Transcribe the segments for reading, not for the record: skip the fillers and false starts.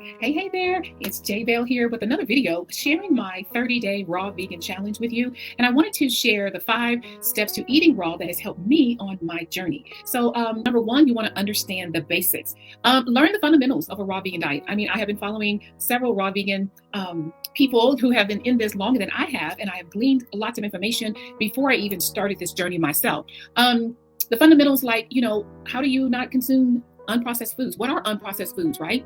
Hey there, it's J Bell here with another video sharing my 30-day raw vegan challenge with you. And I wanted to share the 5 steps to eating raw that has helped me on my journey. So number one, you want to understand the basics. Learn the fundamentals of a raw vegan diet. I mean, I have been following several raw vegan people who have been in this longer than I have, and I have gleaned lots of information before I even started this journey myself. The fundamentals like, how do you not consume unprocessed foods? What are unprocessed foods, right?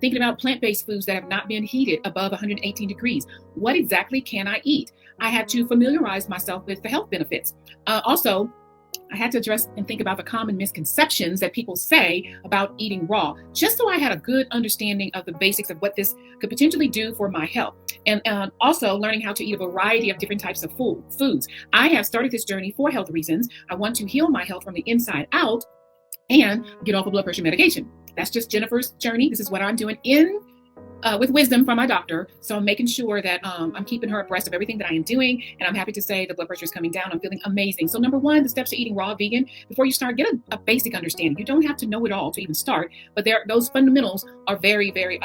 Thinking about plant-based foods that have not been heated above 118 degrees. What exactly can I eat? I had to familiarize myself with the health benefits. Also, I had to address and think about the common misconceptions that people say about eating raw, just so I had a good understanding of the basics of what this could potentially do for my health. And also learning how to eat a variety of different types of foods. I have started this journey for health reasons. I want to heal my health from the inside out and get off of blood pressure medication. That's just Jennifer's journey. This is what I'm doing with wisdom from my doctor. So I'm making sure that I'm keeping her abreast of everything that I am doing. And I'm happy to say the blood pressure is coming down. I'm feeling amazing. So number one, the steps to eating raw vegan. Before you start, get a basic understanding. You don't have to know it all to even start, but those fundamentals are very, very,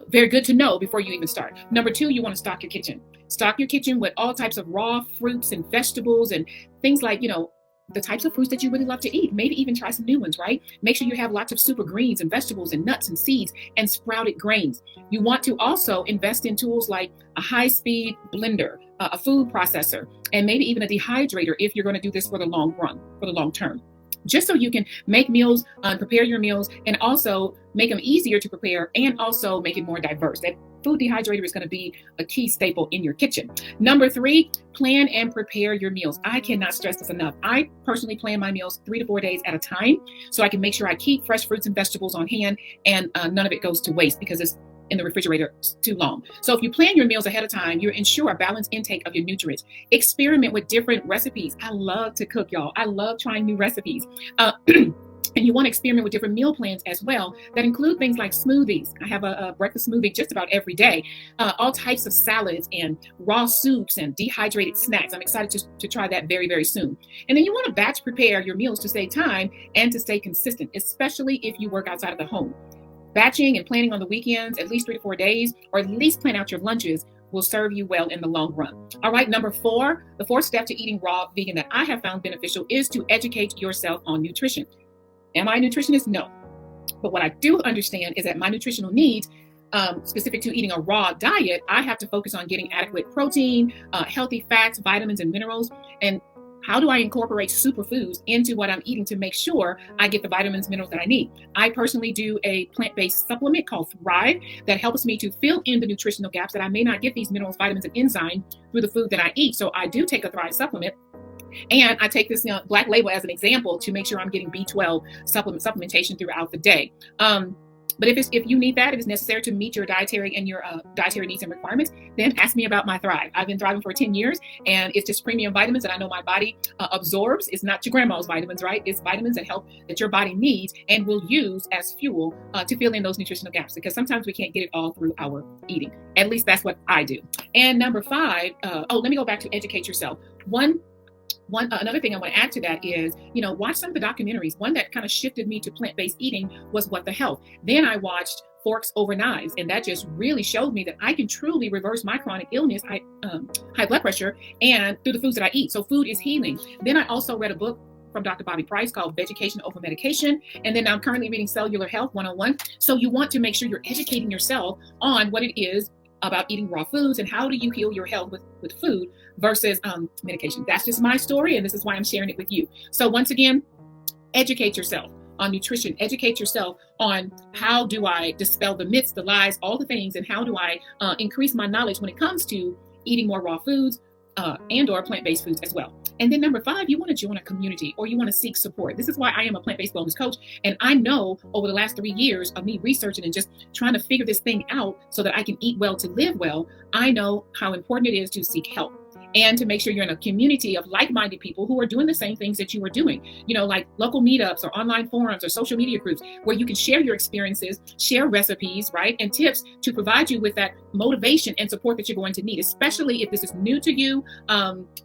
very good to know before you even start. Number two, you want to stock your kitchen. Stock your kitchen with all types of raw fruits and vegetables and things like, the types of fruits that you really love to eat. Maybe even try some new ones, right? Make sure you have lots of super greens and vegetables and nuts and seeds and sprouted grains. You want to also invest in tools like a high-speed blender, a food processor, and maybe even a dehydrator if you're going to do this for the long run, for the long term. Just so you can make meals, prepare your meals, and also make them easier to prepare and also make it more diverse. That food dehydrator is going to be a key staple in your kitchen. Number three, plan and prepare your meals. I cannot stress this enough. I personally plan my meals 3 to 4 days at a time so I can make sure I keep fresh fruits and vegetables on hand and none of it goes to waste because it's in the refrigerator too long. So if you plan your meals ahead of time, you ensure a balanced intake of your nutrients. Experiment with different recipes. I love to cook, y'all. I love trying new recipes. And you want to experiment with different meal plans as well that include things like smoothies. I have a breakfast smoothie just about every day. All types of salads and raw soups and dehydrated snacks. I'm excited to try that very, very soon. And then you want to batch prepare your meals to save time and to stay consistent, especially if you work outside of the home. Batching and planning on the weekends, at least 3 to 4 days, or at least plan out your lunches will serve you well in the long run. All right, number four, the fourth step to eating raw vegan that I have found beneficial is to educate yourself on nutrition. Am I a nutritionist? No. But what I do understand is that my nutritional needs, specific to eating a raw diet, I have to focus on getting adequate protein, healthy fats, vitamins, and minerals. And how do I incorporate superfoods into what I'm eating to make sure I get the vitamins, minerals that I need? I personally do a plant-based supplement called Thrive that helps me to fill in the nutritional gaps that I may not get these minerals, vitamins, and enzymes through the food that I eat. So I do take a Thrive supplement. And I take this Black Label as an example to make sure I'm getting B12 supplementation throughout the day. But if you need that, if it's necessary to meet your dietary and your dietary needs and requirements, then ask me about my Thrive. I've been thriving for 10 years, and it's just premium vitamins that I know my body absorbs. It's not your grandma's vitamins, right? It's vitamins that your body needs and will use as fuel to fill in those nutritional gaps, because sometimes we can't get it all through our eating. At least that's what I do. And number five, let me go back to educate yourself. Another thing I want to add to that is, watch some of the documentaries. One that kind of shifted me to plant-based eating was What the Health. Then I watched Forks Over Knives, and that just really showed me that I can truly reverse my chronic illness, high blood pressure, and through the foods that I eat. So food is healing. Then I also read a book from Dr. Bobby Price called Vegetation Over Medication. And then I'm currently reading Cellular Health 101. So you want to make sure you're educating yourself on what it is about eating raw foods and how do you heal your health with food versus medication. That's just my story, and this is why I'm sharing it with you. So once again, educate yourself on nutrition. Educate yourself on how do I dispel the myths, the lies, all the things, and how do I increase my knowledge when it comes to eating more raw foods and or plant-based foods as well. And then number five, you want to join a community or you want to seek support. This is why I am a plant-based wellness coach. And I know over the last 3 years of me researching and just trying to figure this thing out so that I can eat well to live well, I know how important it is to seek help. and to make sure you're in a community of like-minded people who are doing the same things that you are doing, like local meetups or online forums or social media groups where you can share your experiences, share recipes, right, and tips to provide you with that motivation and support that you're going to need, especially if this is new to you.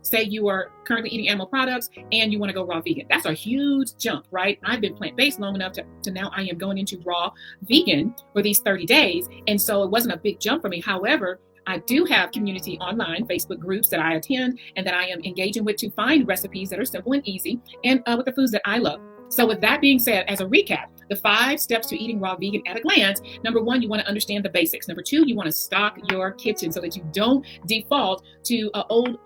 Say you are currently eating animal products and you want to go raw vegan. That's a huge jump, right? I've been plant-based long enough to now I am going into raw vegan for these 30 days. And so it wasn't a big jump for me. However, I do have community online Facebook groups that I attend and that I am engaging with to find recipes that are simple and easy and with the foods that I love. So with that being said, as a recap, the 5 steps to eating raw vegan at a glance. Number 1, you want to understand the basics. Number 2, you want to stock your kitchen so that you don't default to old,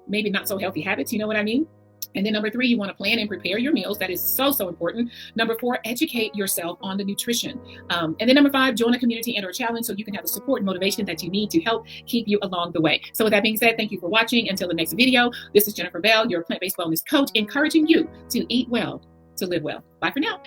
maybe not so healthy habits. You know what I mean? And then number 3, you want to plan and prepare your meals. That is so, so important. Number 4, educate yourself on the nutrition. And then number 5, join a community and or challenge so you can have the support and motivation that you need to help keep you along the way. So with that being said, thank you for watching. Until the next video, this is Jennifer Bell, your plant-based wellness coach, encouraging you to eat well, to live well. Bye for now.